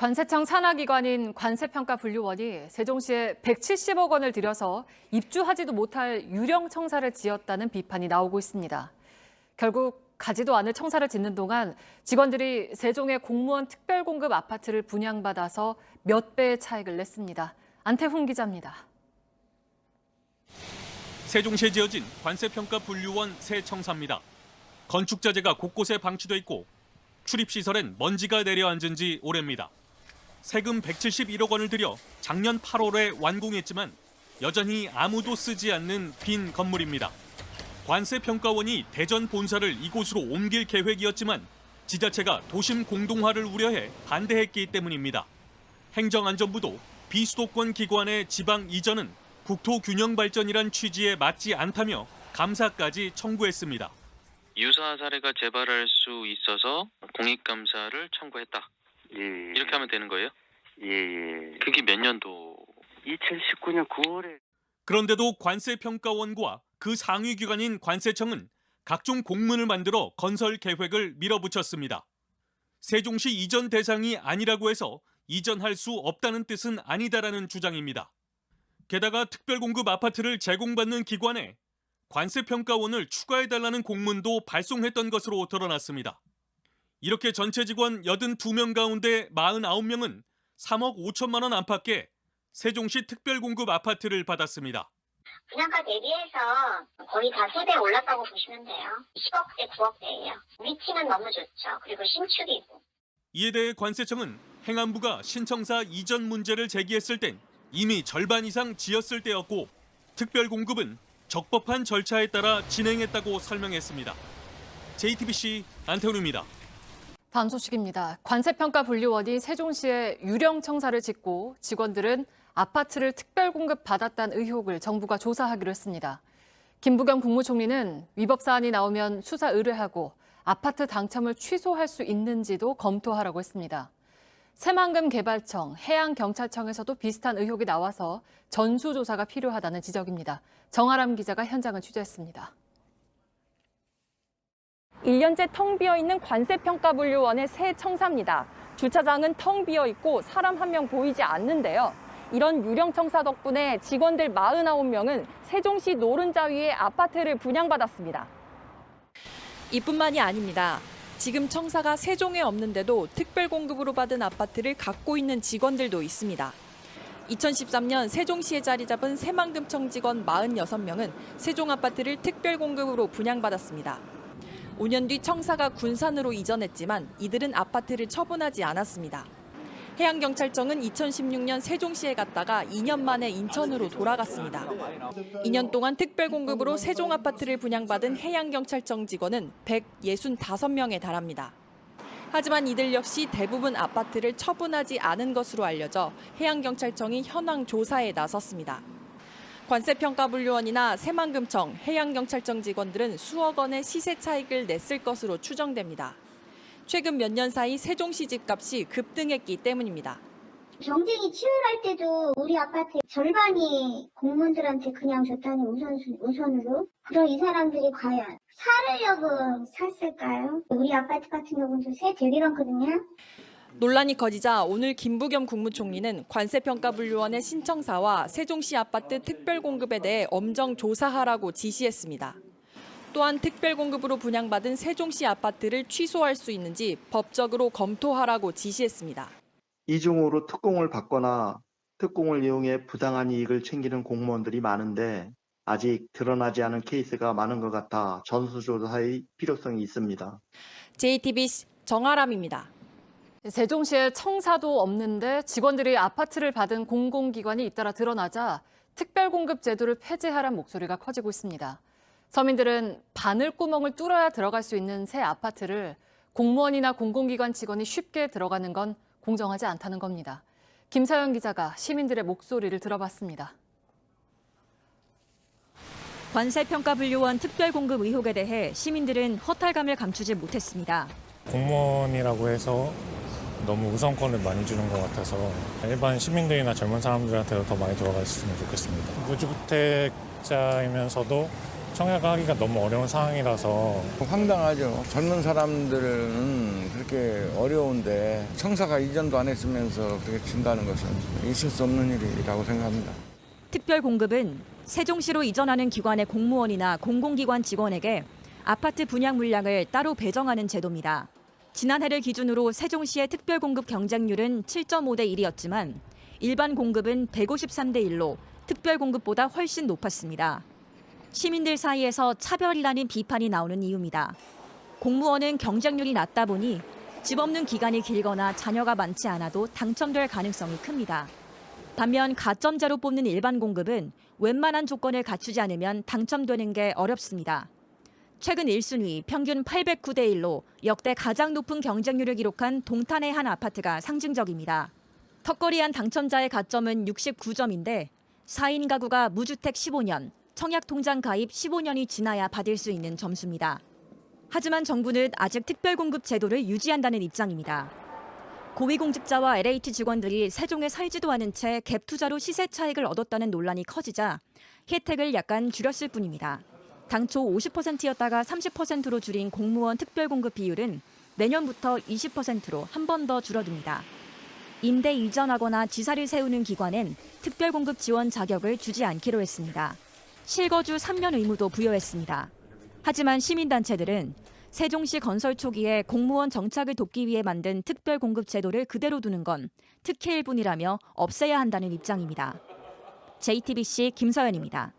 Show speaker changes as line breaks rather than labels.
관세청 산하기관인 관세평가분류원이 세종시에 170억 원을 들여서 입주하지도 못할 유령 청사를 지었다는 비판이 나오고 있습니다. 결국 가지도 않을 청사를 짓는 동안 직원들이 세종의 공무원 특별공급 아파트를 분양받아서 몇 배의 차익을 냈습니다. 안태훈 기자입니다.
세종시에 지어진 관세평가분류원 새 청사입니다. 건축자재가 곳곳에 방치돼 있고 출입시설엔 먼지가 내려앉은 지 오래입니다. 세금 171억 원을 들여 작년 8월에 완공했지만 여전히 아무도 쓰지 않는 빈 건물입니다. 관세평가원이 대전 본사를 이곳으로 옮길 계획이었지만 지자체가 도심 공동화를 우려해 반대했기 때문입니다. 행정안전부도 비수도권 기관의 지방 이전은 국토균형발전이란 취지에 맞지 않다며 감사까지 청구했습니다.
유사 사례가 재발할 수 있어서 공익감사를 청구했다.
예.
이렇게 하면 되는 거예요?
예.
그게 몇 년도?
2019년 9월에.
그런데도 관세평가원과 그 상위기관인 관세청은 각종 공문을 만들어 건설 계획을 밀어붙였습니다. 세종시 이전 대상이 아니라고 해서 이전할 수 없다는 뜻은 아니다라는 주장입니다. 게다가 특별공급 아파트를 제공받는 기관에 관세평가원을 추가해달라는 공문도 발송했던 것으로 드러났습니다. 이렇게 전체 직원 82명 가운데 49명은 3억 5천만 원 안팎의 세종시 특별공급 아파트를 받았습니다.
분양가 대비해서 거의 다 3배 올랐다고 보시면 돼요. 10억대, 9억대예요. 위치는 너무 좋죠. 그리고 신축이고.
이에 대해 관세청은 행안부가 신청사 이전 문제를 제기했을 땐 이미 절반 이상 지었을 때였고 특별공급은 적법한 절차에 따라 진행했다고 설명했습니다. JTBC 안태훈입니다.
다음 소식입니다. 관세평가분류원이 세종시에 유령 청사를 짓고 직원들은 아파트를 특별공급 받았다는 의혹을 정부가 조사하기로 했습니다. 김부겸 국무총리는 위법 사안이 나오면 수사 의뢰하고 아파트 당첨을 취소할 수 있는지도 검토하라고 했습니다. 새만금 개발청, 해양경찰청에서도 비슷한 의혹이 나와서 전수조사가 필요하다는 지적입니다. 정아람 기자가 현장을 취재했습니다.
1년째 텅 비어있는 관세평가분류원의 새 청사입니다. 주차장은 텅 비어있고 사람 한 명 보이지 않는데요. 이런 유령 청사 덕분에 직원들 49명은 세종시 노른자 위에 아파트를 분양받았습니다. 이뿐만이 아닙니다. 지금 청사가 세종에 없는데도 특별공급으로 받은 아파트를 갖고 있는 직원들도 있습니다. 2013년 세종시에 자리 잡은 새만금청 직원 46명은 세종 아파트를 특별공급으로 분양받았습니다. 5년 뒤 청사가 군산으로 이전했지만 이들은 아파트를 처분하지 않았습니다. 해양경찰청은 2016년 세종시에 갔다가 2년 만에 인천으로 돌아갔습니다. 2년 동안 특별공급으로 세종 아파트를 분양받은 해양경찰청 직원은 165명에 달합니다. 하지만 이들 역시 대부분 아파트를 처분하지 않은 것으로 알려져 해양경찰청이 현황 조사에 나섰습니다. 관세평가분류원이나 새만금청, 해양경찰청 직원들은 수억 원의 시세 차익을 냈을 것으로 추정됩니다. 최근 몇 년 사이 세종시 집값이 급등했기 때문입니다.
경쟁이 치열할 때도 우리 아파트 절반이 공무원들한테 그냥 줬다니 우선으로. 그럼 이 사람들이 과연 살으려고 샀을까요? 우리 아파트 같은 경우는 새 되게 많거든요.
논란이 커지자 오늘 김부겸 국무총리는 관세평가분류원의 신청사와 세종시 아파트 특별공급에 대해 엄정 조사하라고 지시했습니다. 또한 특별공급으로 분양받은 세종시 아파트를 취소할 수 있는지 법적으로 검토하라고 지시했습니다.
이중으로 특공을 받거나 특공을 이용해 부당한 이익을 챙기는 공무원들이 많은데 아직 드러나지 않은 케이스가 많은 것 같아 전수조사의 필요성이 있습니다.
JTBC 정아람입니다.
세종시에 청사도 없는데 직원들이 아파트를 받은 공공기관이 잇따라 드러나자 특별공급 제도를 폐지하라는 목소리가 커지고 있습니다. 서민들은 바늘구멍을 뚫어야 들어갈 수 있는 새 아파트를 공무원이나 공공기관 직원이 쉽게 들어가는 건 공정하지 않다는 겁니다. 김사연 기자가 시민들의 목소리를 들어봤습니다.
관세평가분류원 특별공급 의혹에 대해 시민들은 허탈감을 감추지 못했습니다.
공무원이라고 해서 너무 우선권을 많이 주는 것 같아서 일반 시민들이나 젊은 사람들한테도 더 많이 들어갔으면 좋겠습니다. 무주택자이면서도 청약을 하기가 너무 어려운 상황이라서
황당하죠. 젊은 사람들은 그렇게 어려운데 청사가 이전도 안 했으면서 그렇게 진다는 것은 있을 수 없는 일이라고 생각합니다.
특별 공급은 세종시로 이전하는 기관의 공무원이나 공공기관 직원에게 아파트 분양 물량을 따로 배정하는 제도입니다. 지난해를 기준으로 세종시의 특별 공급 경쟁률은 7.5대 1이었지만 일반 공급은 153대 1로 특별 공급보다 훨씬 높았습니다. 시민들 사이에서 차별이라는 비판이 나오는 이유입니다. 공무원은 경쟁률이 낮다 보니 집 없는 기간이 길거나 자녀가 많지 않아도 당첨될 가능성이 큽니다. 반면 가점제로 뽑는 일반 공급은 웬만한 조건을 갖추지 않으면 당첨되는 게 어렵습니다. 최근 1순위 평균 809대 1로 역대 가장 높은 경쟁률을 기록한 동탄의 한 아파트가 상징적입니다. 턱걸이한 당첨자의 가점은 69점인데 4인 가구가 무주택 15년, 청약통장 가입 15년이 지나야 받을 수 있는 점수입니다. 하지만 정부는 아직 특별공급 제도를 유지한다는 입장입니다. 고위공직자와 LH 직원들이 세종에 살지도 않은 채 갭 투자로 시세 차익을 얻었다는 논란이 커지자 혜택을 약간 줄였을 뿐입니다. 당초 50%였다가 30%로 줄인 공무원 특별공급 비율은 내년부터 20%로 한 번 더 줄어듭니다. 임대 이전하거나 지사를 세우는 기관엔 특별공급 지원 자격을 주지 않기로 했습니다. 실거주 3년 의무도 부여했습니다. 하지만 시민단체들은 세종시 건설 초기에 공무원 정착을 돕기 위해 만든 특별공급 제도를 그대로 두는 건 특혜일 뿐이라며 없애야 한다는 입장입니다. JTBC 김서연입니다.